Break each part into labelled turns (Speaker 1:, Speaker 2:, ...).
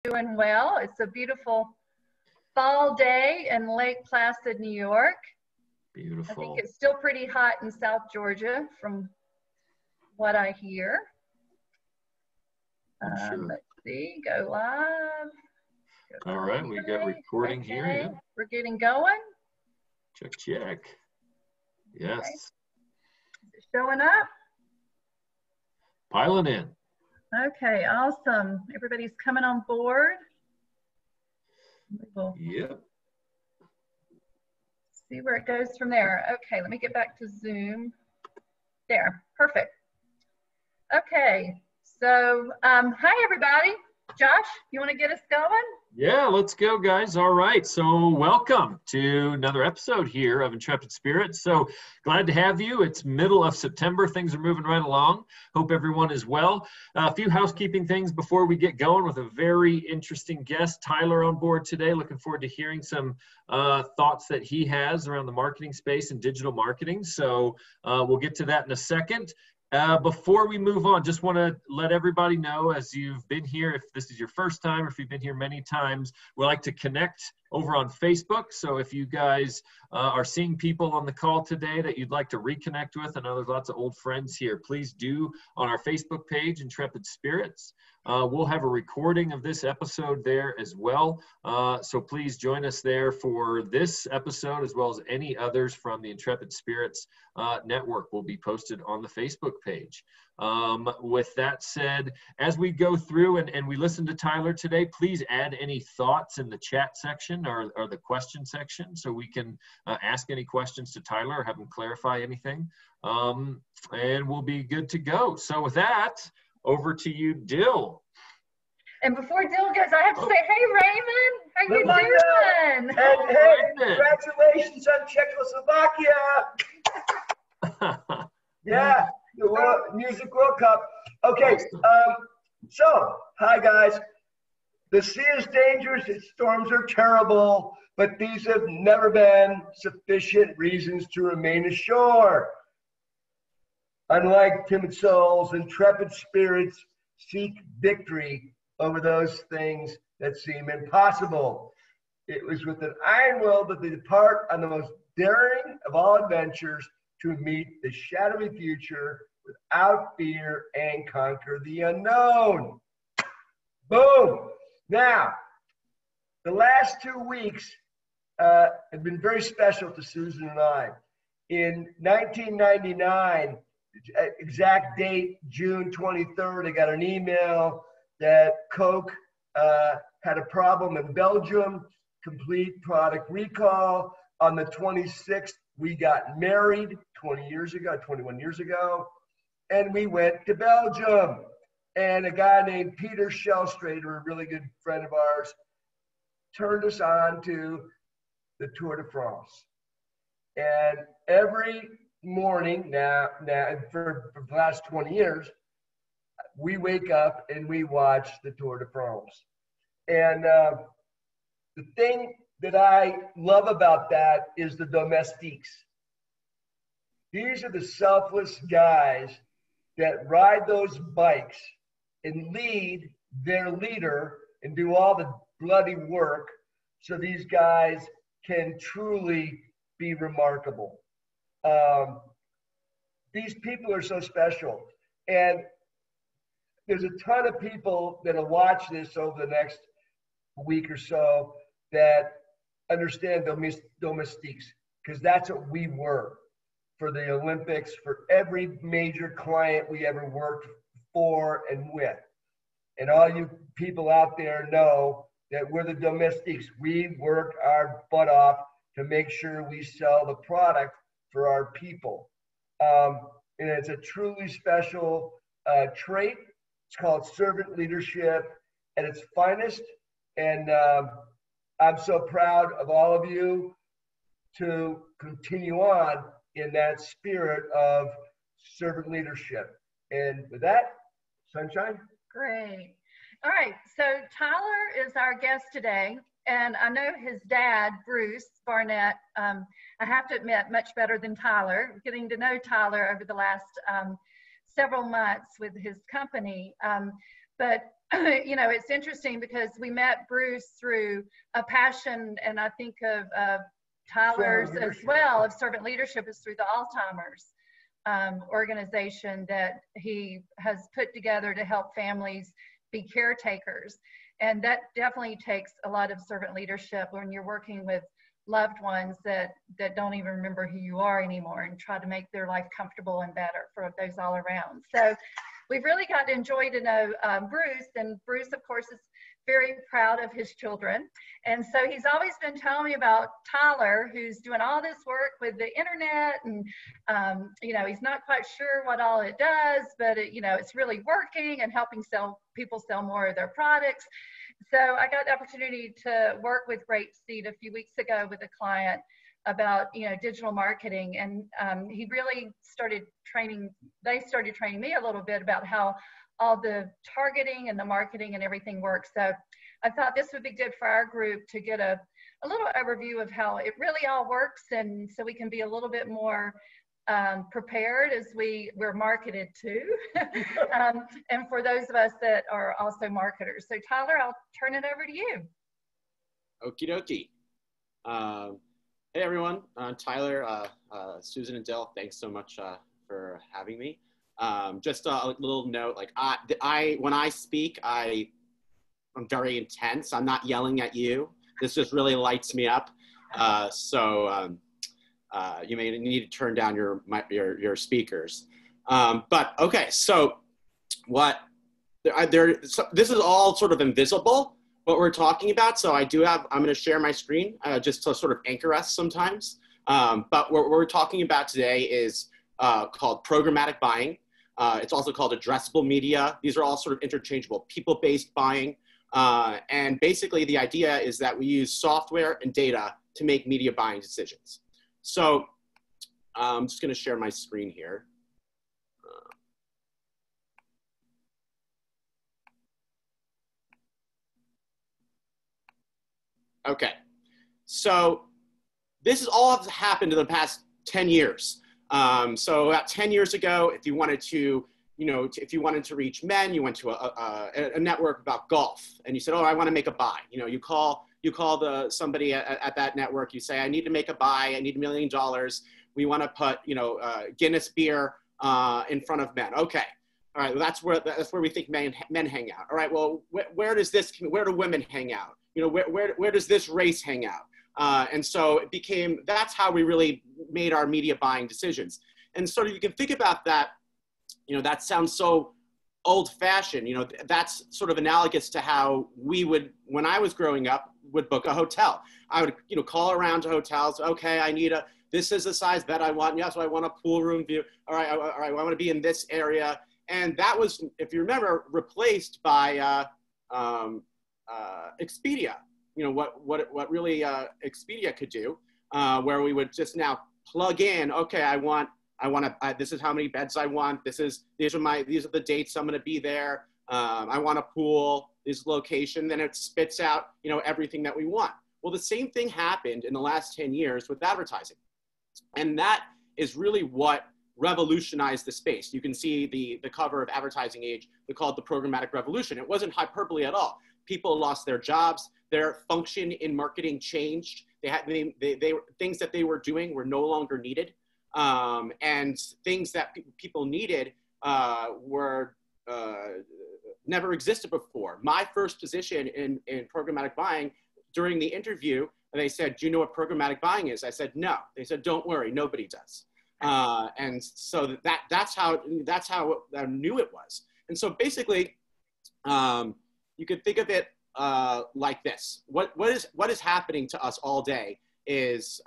Speaker 1: Doing well. It's a beautiful fall day in Lake Placid, New York.
Speaker 2: Beautiful.
Speaker 1: I think it's still pretty hot in South Georgia from what I hear.
Speaker 2: Sure.
Speaker 1: Let's see, go live.
Speaker 2: All right, we got recording here. Yeah.
Speaker 1: We're getting going.
Speaker 2: Check, check. Yes.
Speaker 1: Okay. Is it showing up?
Speaker 2: Piling in.
Speaker 1: Okay, awesome. Everybody's coming on board.
Speaker 2: Yep.
Speaker 1: See where it goes from there. Okay, let me get back to Zoom. There, perfect. Okay, so hi everybody. Josh, you want to get us going?
Speaker 2: Yeah, let's go, guys. All right, so welcome to another episode here of Intrepid Spirits. So glad to have you. It's middle of September. Things are moving right along. Hope everyone is well. A few housekeeping things before we get going with a very interesting guest, Tyler, on board today. Looking forward to hearing some thoughts that he has around the marketing space and digital marketing. So we'll get to that in a second. Before we move on, just want to let everybody know, as you've been here, if this is your first time or if you've been here many times, we like to connect over on Facebook. So if you guys are seeing people on the call today that you'd like to reconnect with, I know there's lots of old friends here, please do on our Facebook page, Intrepid Spirits. We'll have a recording of this episode there as well. So please join us there for this episode as well as any others from the Intrepid Spirits network will be posted on the Facebook page. With that said, as we go through and we listen to Tyler today, please add any thoughts in the chat section or the question section so we can ask any questions to Tyler or have him clarify anything. And we'll be good to go. So with that, over to you, Dill.
Speaker 1: And before Dill goes, I have to say, hey, Raymond, how you doing?
Speaker 3: And hey, congratulations on Czechoslovakia. Yeah, the Music World Cup. Okay, so, hi guys. The sea is dangerous, its storms are terrible, but these have never been sufficient reasons to remain ashore. Unlike timid souls, intrepid spirits seek victory over those things that seem impossible. It was with an iron will that they depart on the most daring of all adventures to meet the shadowy future without fear and conquer the unknown. Boom! Now, the last 2 weeks have been very special to Susan and I. In 1999, exact date, June 23rd, I got an email that Coke had a problem in Belgium, complete product recall. On the 26th, we got married 21 years ago, and we went to Belgium. And a guy named Peter Shellstrader, a really good friend of ours, turned us on to the Tour de France. And every morning now for the last 20 years, we wake up and we watch the Tour de France. And the thing that I love about that is the domestiques. These are the selfless guys that ride those bikes and lead their leader and do all the bloody work so these guys can truly be remarkable. These people are so special. And there's a ton of people that'll watch this over the next week or so that understand domestiques, because that's what we were for the Olympics, for every major client we ever worked for and with. And all you people out there know that we're the domestiques. We work our butt off to make sure we sell the product for our people. And it's a truly special trait. It's called servant leadership at its finest. And I'm so proud of all of you to continue on in that spirit of servant leadership. And with that, sunshine.
Speaker 1: Great. All right. So Tyler is our guest today. And I know his dad, Bruce Barnet, I have to admit, much better than Tyler. Getting to know Tyler over the last several months with his company. But you know, it's interesting because we met Bruce through a passion, and I think of Tyler's as well, of servant leadership, is through the Alzheimer's organization that he has put together to help families be caretakers. And that definitely takes a lot of servant leadership when you're working with loved ones that don't even remember who you are anymore, and try to make their life comfortable and better for those all around. So we've really got to enjoy to know Bruce, and Bruce, of course, is very proud of his children. And so he's always been telling me about Tyler, who's doing all this work with the internet, and you know, he's not quite sure what all it does, but it, you know, it's really working and helping people sell more of their products. So I got the opportunity to work with Great Seed a few weeks ago with a client about, you know, digital marketing, and he really started training me a little bit about how all the targeting and the marketing and everything works. So I thought this would be good for our group to get a little overview of how it really all works, and so we can be a little bit more prepared as we're marketed to, and for those of us that are also marketers. So Tyler, I'll turn it over to you.
Speaker 4: Okie dokie. Hey everyone, Tyler, Susan and Dell, thanks so much for having me. Just a little note, like when I speak, I'm very intense. I'm not yelling at you. This just really lights me up. You may need to turn down your speakers. But okay, so this is all sort of invisible, what we're talking about. So I'm going to share my screen just to sort of anchor us sometimes. But what we're talking about today is called programmatic buying. It's also called addressable media. These are all sort of interchangeable, people-based buying. And basically the idea is that we use software and data to make media buying decisions. So I'm just going to share my screen here. Okay, so this is all that's happened in the past 10 years. So about 10 years ago, if you wanted to, if you wanted to reach men, you went to a network about golf, and you said, oh, I want to make a buy. You call somebody at that network. You say, I need to make a buy. I need $1 million. We want to put, Guinness beer in front of men. Okay. All right. Well, that's where we think men hang out. All right. Well, where do women hang out? Where does this race hang out? And so that's how we really made our media buying decisions. And sort of, you can think about that, that sounds so old fashioned, that's sort of analogous to how we would, when I was growing up, would book a hotel. I would, call around to hotels. Okay, this is the size bed I want. Yes, I want a pool room view. All right, I want to be in this area. And that was, if you remember, replaced by Expedia. What really Expedia could do, where we would just now plug in. Okay, this is how many beds I want. These are the dates I'm going to be there. I want a pool. This location. Then it spits out, everything that we want. Well, the same thing happened in the last 10 years with advertising, and that is really what revolutionized the space. You can see the cover of Advertising Age. They called it the programmatic revolution. It wasn't hyperbole at all. People lost their jobs. Their function in marketing changed. Things that they were doing were no longer needed. And things that people needed were never existed before. My first position in programmatic buying, during the interview, they said, do you know what programmatic buying is? I said, no. They said, don't worry, nobody does. And so that's how new it was. And so basically, you could think of it like this. What is happening to us all day is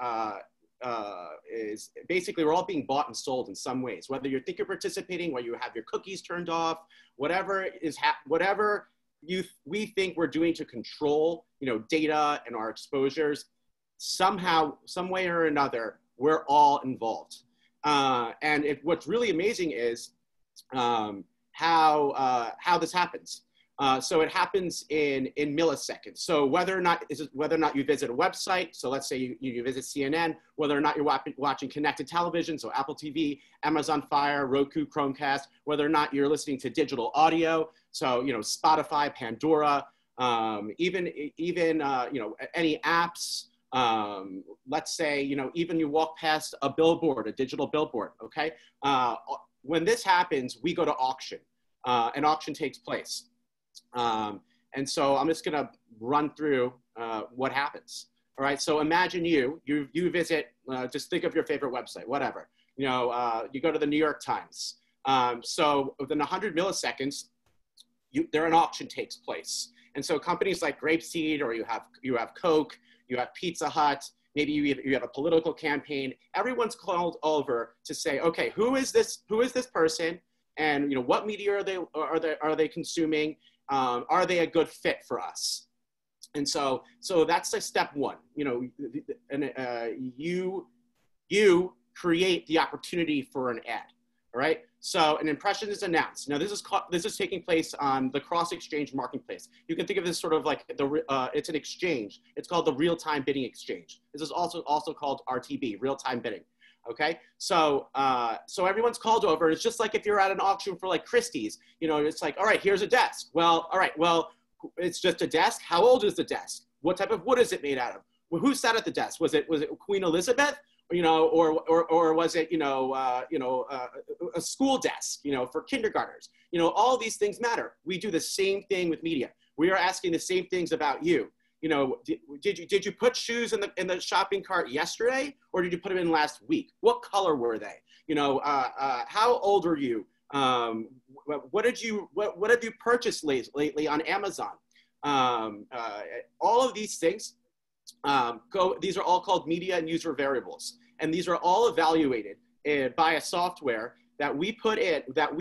Speaker 4: basically we're all being bought and sold in some ways. Whether you think you're participating, whether you have your cookies turned off, whatever we think we're doing to control, data and our exposures, somehow, some way or another, we're all involved. And what's really amazing is how this happens. So it happens in milliseconds. So whether or not you visit a website, so let's say you visit CNN, whether or not you're watching connected television, so Apple TV, Amazon Fire, Roku, Chromecast, whether or not you're listening to digital audio, so Spotify, Pandora, even any apps. Let's say even you walk past a billboard, a digital billboard. Okay, when this happens, we go to auction. An auction takes place. And so I'm just going to run through what happens. All right. So imagine you visit, just think of your favorite website, whatever. You go to the New York Times. So within 100 milliseconds, an auction takes place. And so companies like Grapeseed, or you have Coke, you have Pizza Hut, maybe you have a political campaign. Everyone's called over to say, okay, who is this person, and what media are they consuming? Are they a good fit for us? And so that's like step one. You create the opportunity for an ad. All right. So an impression is announced. Now this is taking place on the cross-exchange marketplace. You can think of this sort of like it's an exchange. It's called the real-time bidding exchange. This is also called RTB, real-time bidding. Okay, so everyone's called over. It's just like if you're at an auction for like Christie's, it's like, all right, here's a desk. Well, all right, well, it's just a desk. How old is the desk? What type of wood is it made out of? Well, who sat at the desk? Was it Queen Elizabeth? Or was it a school desk? For kindergartners. All these things matter. We do the same thing with media. We are asking the same things about you. Did you put shoes in the shopping cart yesterday, or did you put them in last week? What color were they? How old are you? What have you purchased lately on Amazon? All of these things these are all called media and user variables, and these are all evaluated by a software that we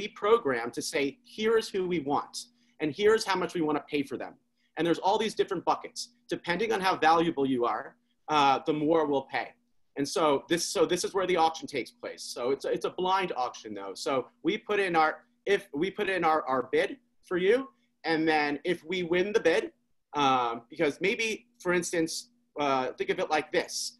Speaker 4: program to say, here's who we want, and here's how much we want to pay for them. And there's all these different buckets. Depending on how valuable you are, the more we'll pay. And so this is where the auction takes place. So it's a blind auction though. So we put in our bid for you, and then if we win the bid, because maybe, for instance, think of it like this: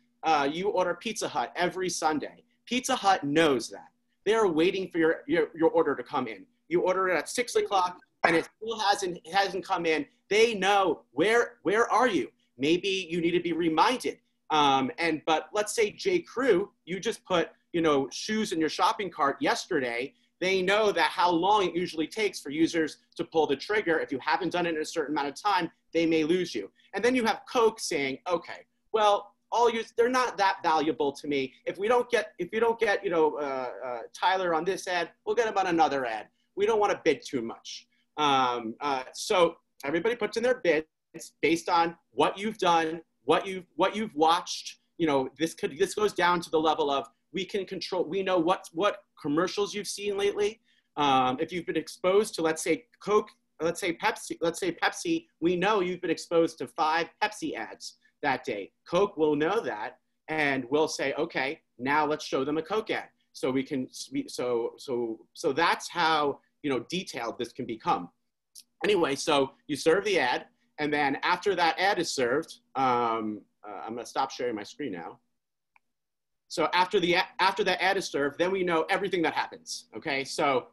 Speaker 4: you order Pizza Hut every Sunday. Pizza Hut knows that. They're waiting for your order to come in. You order it at 6 o'clock, and it still hasn't come in. They know where are you? Maybe you need to be reminded. But let's say J. Crew, you just put shoes in your shopping cart yesterday. They know that how long it usually takes for users to pull the trigger. If you haven't done it in a certain amount of time, they may lose you. And then you have Coke saying, okay, well, they're not that valuable to me. If we don't get Tyler on this ad, we'll get him on another ad. We don't want to bid too much. So everybody puts in their bids based on what you've done, what you've watched. This goes down to the level of we know what commercials you've seen lately. If you've been exposed to, let's say Coke, let's say Pepsi, we know you've been exposed to 5 Pepsi ads that day. Coke will know that, and we'll say, okay, now let's show them a Coke ad. So that's how detailed this can become. Anyway, so you serve the ad, and then after that ad is served, I'm gonna stop sharing my screen now. So after the ad is served, then we know everything that happens, okay? So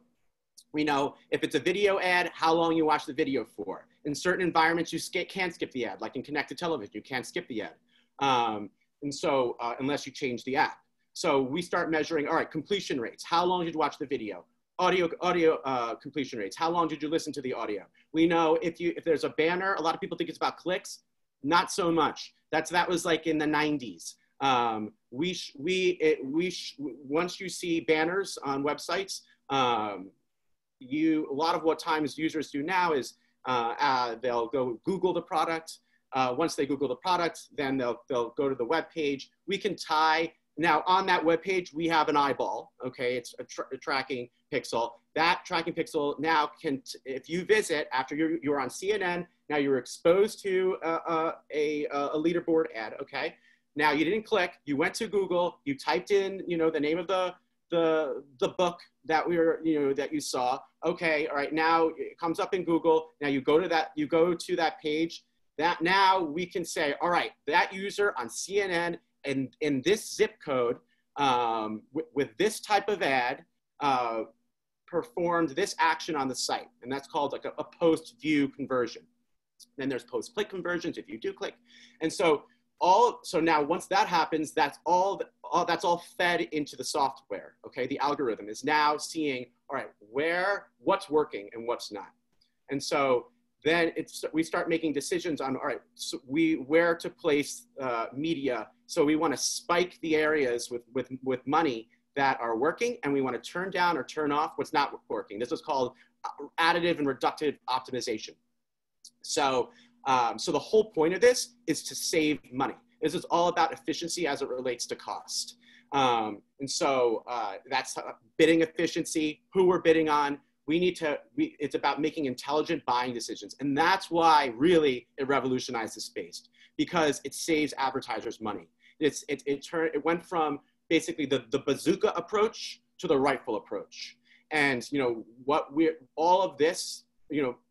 Speaker 4: we know if it's a video ad, how long you watch the video for. In certain environments, you can't skip the ad, like in connected television, you can't skip the ad. Unless you change the app. So we start measuring, all right, completion rates. How long did you watch the video? Audio completion rates. How long did you listen to the audio? We know if there's a banner, a lot of people think it's about clicks. Not so much. That was like in the 90s. Once you see banners on websites, a lot of what times users do now is they'll go Google the product. Once they Google the product, then they'll go to the web page. We can tie. Now on that web page, we have an eyeball. Okay, it's a tracking pixel. That tracking pixel now can, if you visit after you're on CNN, now you're exposed to a leaderboard ad. Okay, now you didn't click. You went to Google. You typed in the name of the book that that you saw. Okay, all right, now it comes up in Google. Now you go to that page. That now we can say, all right, that user on CNN and in this zip code with this type of ad performed this action on the site, and that's called like a post-view conversion. Then there's post-click conversions if you do click, and so now once that happens, that's all fed into the software. Okay, the algorithm is now seeing, all right, what's working and what's not, and so then we start making decisions on, all right, so where to place media. So we want to spike the areas with money that are working, and we want to turn down or turn off what's not working. This is called additive and reductive optimization. So, so the whole point of this is to save money. This is all about efficiency as it relates to cost. And so that's bidding efficiency, who we're bidding on. It's about making intelligent buying decisions. And that's why really it revolutionized the space, because it saves advertisers money. It went from basically the bazooka approach to the rightful approach. And all of this,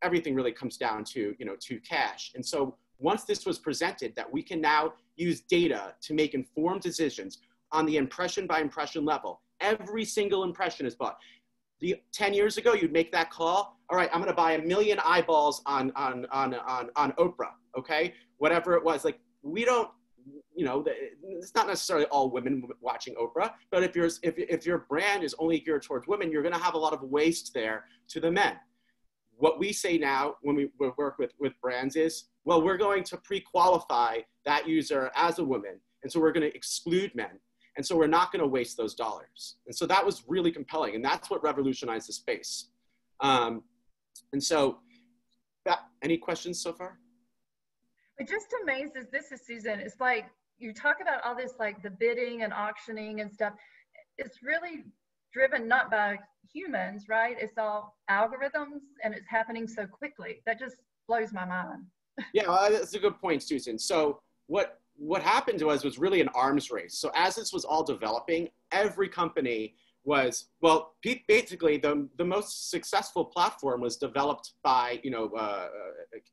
Speaker 4: everything really comes down to, to cash. And so once this was presented, that we can now use data to make informed decisions on the impression by impression level. Every single impression is bought. 10 years ago, you'd make that call. All right, I'm going to buy 1 million eyeballs on Oprah. Okay, whatever it was. Like, we don't, it's not necessarily all women watching Oprah, but if your brand is only geared towards women, you're going to have a lot of waste there to the men. What we say now when we work with brands is, well, we're going to pre-qualify that user as a woman, and so we're going to exclude men. And so we're not going to waste those dollars. And so that was really compelling. And that's what revolutionized the space. And so any questions so far?
Speaker 1: It just amazes this season. It's like, you talk about all this, like the bidding and auctioning and stuff. It's really driven not by humans, right? It's all algorithms, and it's happening so quickly. That just blows my mind.
Speaker 4: Yeah, well, that's a good point, Susan. So what happened to us was really an arms race. So as this was all developing, every company was, well, basically the most successful platform was developed by,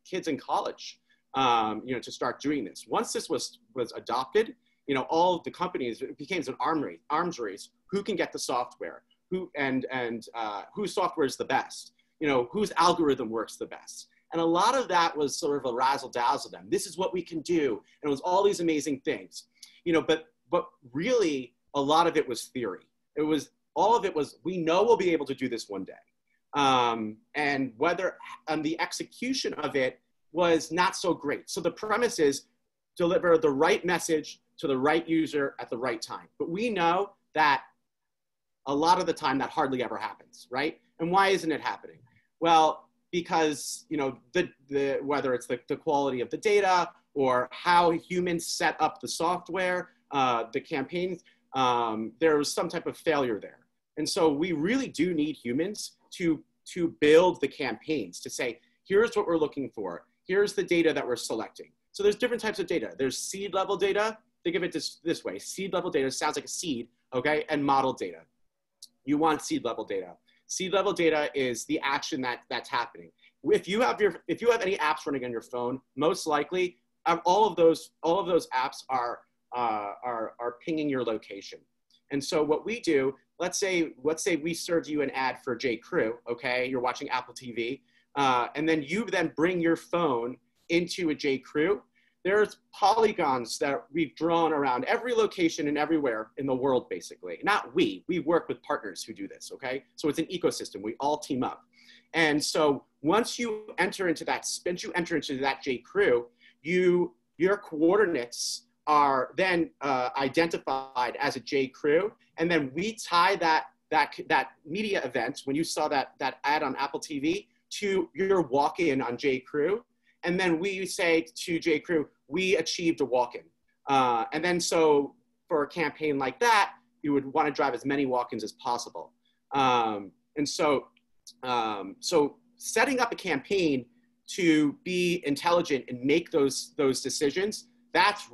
Speaker 4: kids in college, to start doing this. Once this was adopted, all of the companies, it became an arms race. Who can get the software? Whose software is the best? Whose algorithm works the best? And a lot of that was sort of a razzle-dazzle them. This is what we can do. And it was all these amazing things, but really a lot of it was theory. All of it was, we know we'll be able to do this one day. And the execution of it was not so great. So the premise is deliver the right message to the right user at the right time. But we know that a lot of the time that hardly ever happens, right? And why isn't it happening? Well, because whether it's the quality of the data or how humans set up the software, the campaigns, there was some type of failure there. And so we really do need humans to build the campaigns, to say, here's what we're looking for. Here's the data that we're selecting. So there's different types of data. There's seed level data. Think of it this way. Seed level data sounds like a seed, okay? And model data. You want seed level data. Seed level data is the action that's happening. If you have any apps running on your phone, most likely all of those apps are pinging your location. And so what we do, let's say we serve you an ad for J. Crew, okay? You're watching Apple TV, and then you bring your phone into a J. Crew. There's polygons that we've drawn around every location and everywhere in the world, basically. Not we work with partners who do this, okay? So it's an ecosystem, we all team up. And so once you enter into that J. Crew, your coordinates are then identified as a J. Crew, and then we tie that media event, when you saw that ad on Apple TV, to your walk-in on J. Crew. And then we say to J. Crew, we achieved a walk-in. And then so for a campaign like that, you would want to drive as many walk-ins as possible. And so setting up a campaign to be intelligent and make those decisions,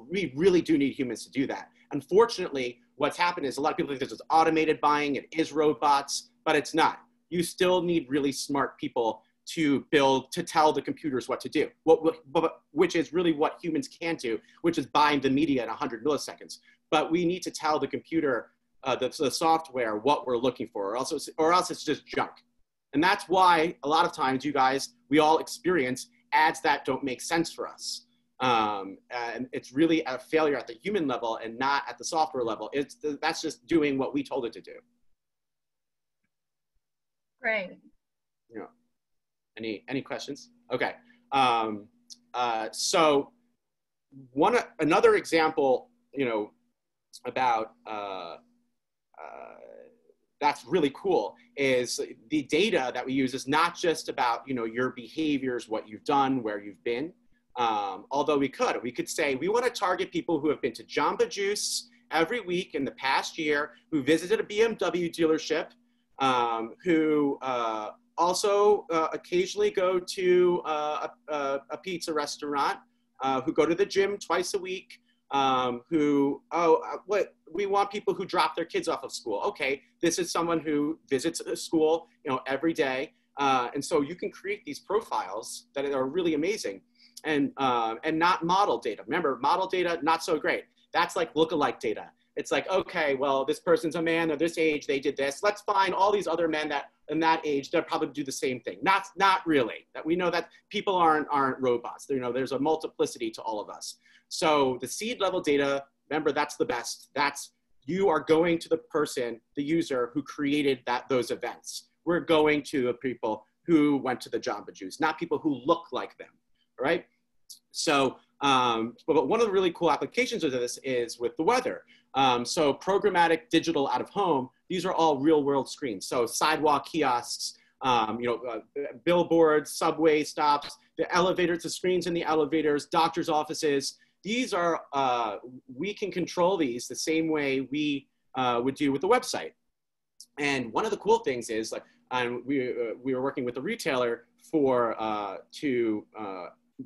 Speaker 4: we really do need humans to do that. Unfortunately, what's happened is a lot of people think this is automated buying, it is robots, but it's not. You still need really smart people to tell the computers what to do, which is really what humans can do, which is buying the media in 100 milliseconds. But we need to tell the computer, the software, what we're looking for, or else it's just junk. And that's why a lot of times we all experience ads that don't make sense for us. And it's really a failure at the human level and not at the software level. That's just doing what we told it to do.
Speaker 1: Great.
Speaker 4: Yeah. Any questions? Okay. So another example, about that's really cool is the data that we use is not just about, your behaviors, what you've done, where you've been. Although we could say we want to target people who have been to Jamba Juice every week in the past year, who visited a BMW dealership, who also occasionally go to a pizza restaurant, who go to the gym twice a week, we want people who drop their kids off of school. Okay, this is someone who visits a school, every day. And so you can create these profiles that are really amazing and not model data. Remember, model data, not so great. That's like lookalike data. It's like, okay, well, this person's a man, they're this age, they did this. Let's find all these other men that in that age, they'll probably do the same thing. Not really. That we know that people aren't robots. There's a multiplicity to all of us. So the seed level data, remember, that's the best. You are going to the person, the user who created those events. We're going to the people who went to the Jamba Juice, not people who look like them, right? So, but one of the really cool applications of this is with the weather. So programmatic digital out of home, these are all real world screens. So sidewalk kiosks, billboards, subway stops, the elevators, the screens in the elevators, doctor's offices. These are, we can control these the same way we would do with the website. And one of the cool things is, we were working with a retailer to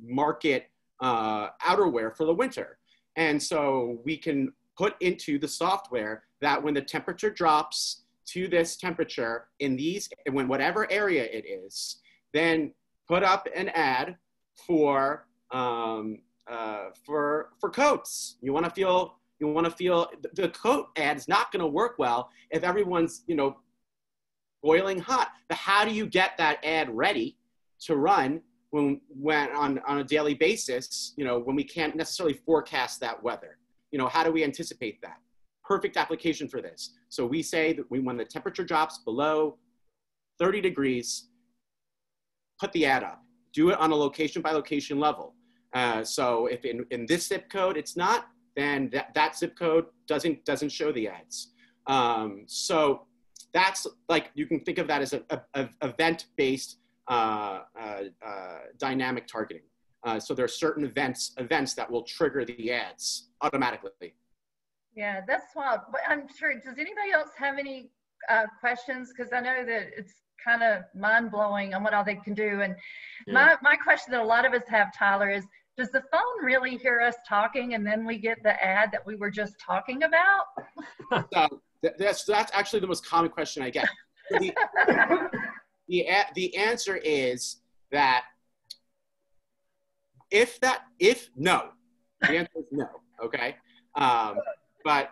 Speaker 4: market outerwear for the winter. And so we can put into the software that when the temperature drops to this temperature in whatever area it is, then put up an ad for coats. You want to feel the coat ad's not going to work well if everyone's boiling hot. But how do you get that ad ready to run when on a daily basis, when we can't necessarily forecast that weather? How do we anticipate that? Perfect application for this. So we say that when the temperature drops below 30 degrees, put the ad up. Do it on a location by location level. So if in this zip code it's not, then that zip code doesn't show the ads. So that's you can think of that as a event-based dynamic targeting. So there are certain events that will trigger the ads automatically.
Speaker 1: Yeah, that's wild. But I'm sure, does anybody else have any questions? Because I know that it's kind of mind-blowing on what all they can do. And yeah. my question that a lot of us have, Tyler, is does the phone really hear us talking and then we get the ad that we were just talking about?
Speaker 4: So that's actually the most common question I get. The answer is that no, the answer is no. Okay, but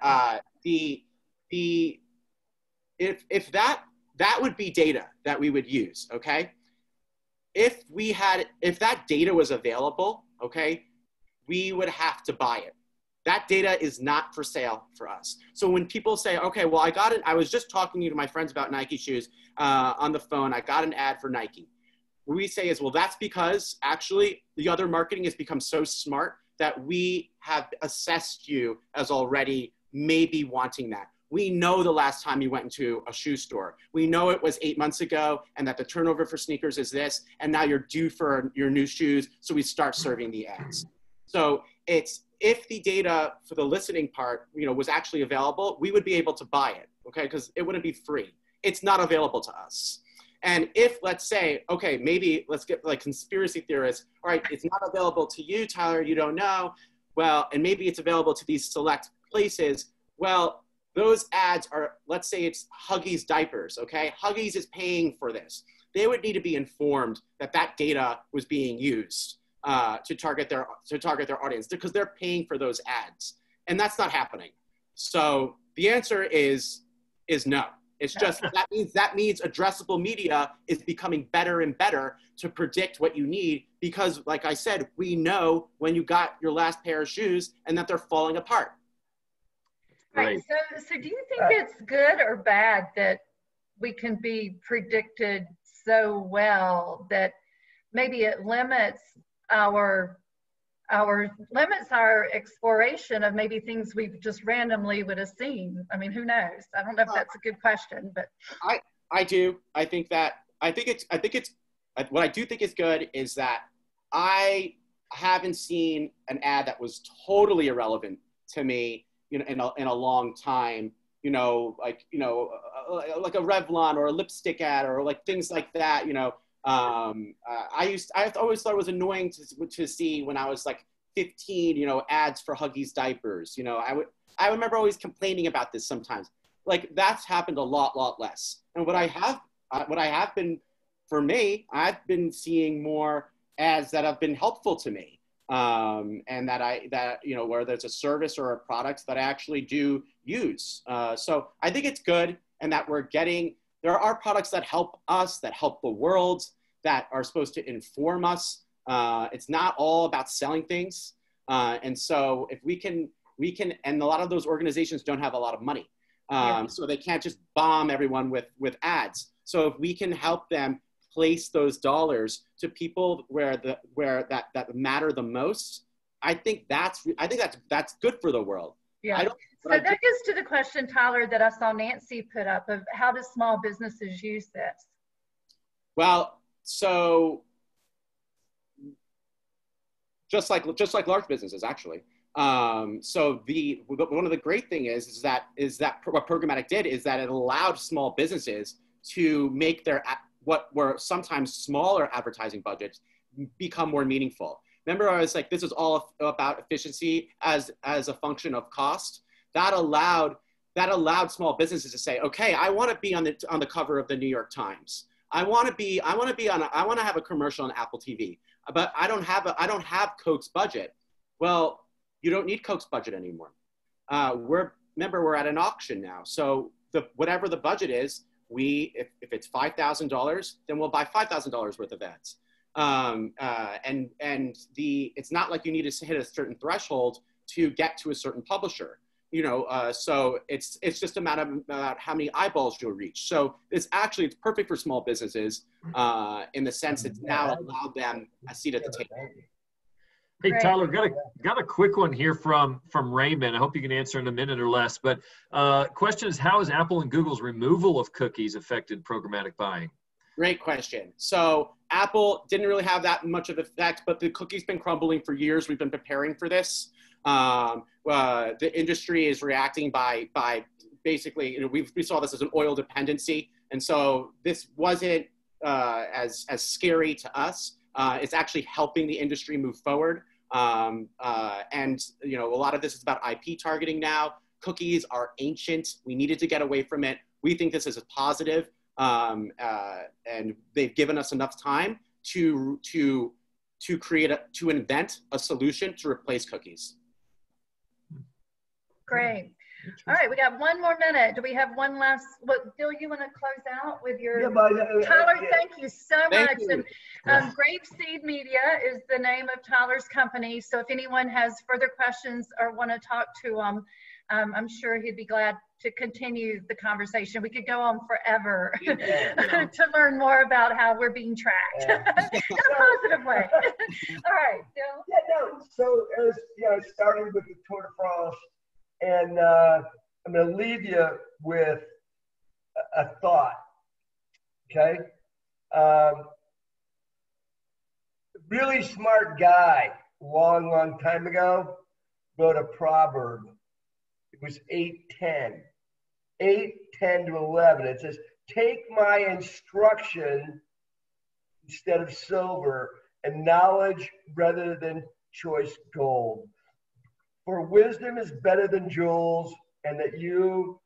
Speaker 4: if that would be data that we would use. Okay, if that data was available, okay, we would have to buy it. That data is not for sale for us. So when people say, okay, well, I was just talking to my friends about Nike shoes on the phone. I got an ad for Nike. What we say is, well, that's because actually the other marketing has become so smart that we have assessed you as already maybe wanting that. We know the last time you went into a shoe store. We know it was 8 months ago and that the turnover for sneakers is this, and now you're due for your new shoes, so we start serving the ads. So if the data for the listening part, was actually available, we would be able to buy it, okay? Because it wouldn't be free. It's not available to us. And if, let's say, okay, maybe let's get conspiracy theorists, all right, it's not available to you, Tyler, you don't know. Well, and maybe it's available to these select places. Well, those ads are, let's say it's Huggies diapers, okay? Huggies is paying for this. They would need to be informed that that data was being used to target their audience, because they're paying for those ads, and that's not happening. So the answer is no. It's just that means addressable media is becoming better and better to predict what you need, because like I said, we know when you got your last pair of shoes and that they're falling apart.
Speaker 1: Right. So do you think it's good or bad that we can be predicted so well that maybe it limits our exploration of maybe things we just randomly would have seen? I mean, who knows? I don't know if that's a good question, but
Speaker 4: I do. I think what I do think is good is that I haven't seen an ad that was totally irrelevant to me, you know, in a long time. You know, like a Revlon or a lipstick ad or like things like that. You know, I always thought it was annoying to see when I was like 15. You know, ads for Huggies diapers. You know, I remember always complaining about this sometimes. Like that's happened a lot less. And what I have been, for me, I've been seeing more ads that have been helpful to me. And that you know, where there's a service or a product that I actually do use. So I think it's good, and that there are products that help us, that help the world, that are supposed to inform us. It's not all about selling things. And so if we can, and a lot of those organizations don't have a lot of money. So they can't just bomb everyone with ads. So if we can help them place those dollars to people where that matter the most, I think that's good for the world.
Speaker 1: Yeah. So that gets to the question, Tyler, that I saw Nancy put up of how do small businesses use this? Well,
Speaker 4: so just like large businesses, actually. So one of the great thing is that what programmatic did is that it allowed small businesses to make what were sometimes smaller advertising budgets become more meaningful. Remember, I was like, this is all about efficiency as a function of cost. That allowed small businesses to say, okay, I want to be on the cover of the New York Times. I want to have a commercial on Apple TV, but I don't have Coke's budget. Well, you don't need Coke's budget anymore. We're at an auction now. So whatever the budget is, if it's $5,000, then we'll buy $5,000 worth of ads. It's not like you need to hit a certain threshold to get to a certain publisher. You know, so it's just a matter about how many eyeballs you'll reach. So it's perfect for small businesses in the sense it's now allowed them a seat at the table.
Speaker 2: Hey, Tyler, got a quick one here from Raymond. I hope you can answer in a minute or less. But question is, how has Apple and Google's removal of cookies affected programmatic buying?
Speaker 4: Great question. So Apple didn't really have that much of an effect, but the cookie's been crumbling for years. We've been preparing for this. The industry is reacting by basically, you know, we saw this as an oil dependency. And so this wasn't as scary to us. It's actually helping the industry move forward. And, you know, a lot of this is about IP targeting now. Cookies are ancient. We needed to get away from it. We think this is a positive. And they've given us enough time to invent a solution to replace cookies.
Speaker 1: Great. All right, we got one more minute. Do we have one last? Bill, you want to close out with your? Yeah, Tyler, thank you so much.
Speaker 4: You.
Speaker 1: And Grapeseed Media is the name of Tyler's company. So if anyone has further questions or want to talk to him, I'm sure he'd be glad to continue the conversation. We could go on forever to learn more about how we're being tracked in a positive way. All right, Bill.
Speaker 3: Yeah, no. So as you know, starting with the Tour de France. And I'm going to leave you with a thought, okay? Really smart guy, long time ago, wrote a proverb. It was 8:10. 8:10 to 11. It says, take my instruction instead of silver, and knowledge rather than choice gold. For wisdom is better than jewels, and that you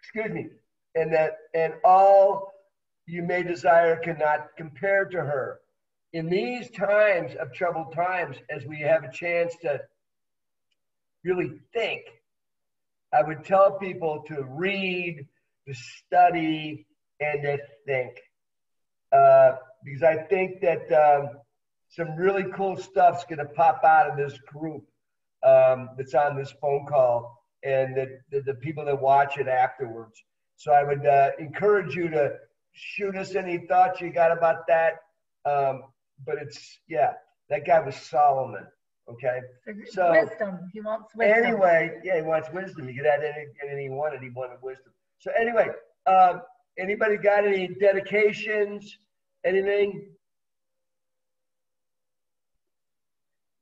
Speaker 3: excuse me, and all you may desire cannot compare to her. In these times of troubled times, as we have a chance to really think, I would tell people to read, to study, and to think. Because I think that some really cool stuff's going to pop out of this group that's on this phone call, and the people that watch it afterwards. So I would encourage you to shoot us any thoughts you got about that. But it's, yeah, that guy was Solomon. Okay. So
Speaker 1: wisdom. He wants wisdom.
Speaker 3: Anyway, yeah, he wants wisdom. He could add anything he wanted. He wanted wisdom. So anyway, anybody got any dedications? Anything?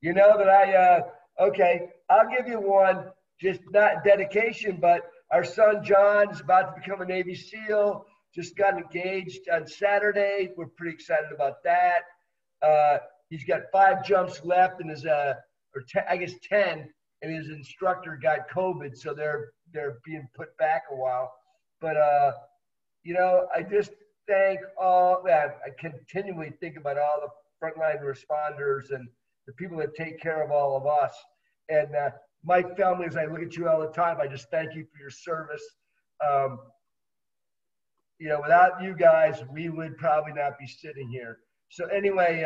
Speaker 3: You know that okay, I'll give you one, just not dedication, but our son John is about to become a Navy SEAL, just got engaged on Saturday. We're pretty excited about that. He's got 5 jumps left in his, or 10, I guess 10, and his instructor got COVID, so they're being put back a while. But, you know, I just thank all that. I continually think about all the frontline responders and the people that take care of all of us. And my family, as I look at you all the time, I just thank you for your service. You know, without you guys, we would probably not be sitting here. So anyway,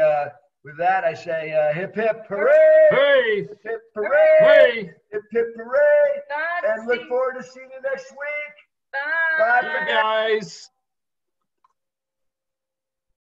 Speaker 3: with that, I say hip, hip, hooray!
Speaker 2: Hey!
Speaker 3: Hip, hip, hooray!
Speaker 2: Hey!
Speaker 3: Hip, hip, hooray!
Speaker 1: God,
Speaker 3: And look forward to seeing you next week.
Speaker 1: Bye.
Speaker 3: Bye,
Speaker 2: Bye, guys.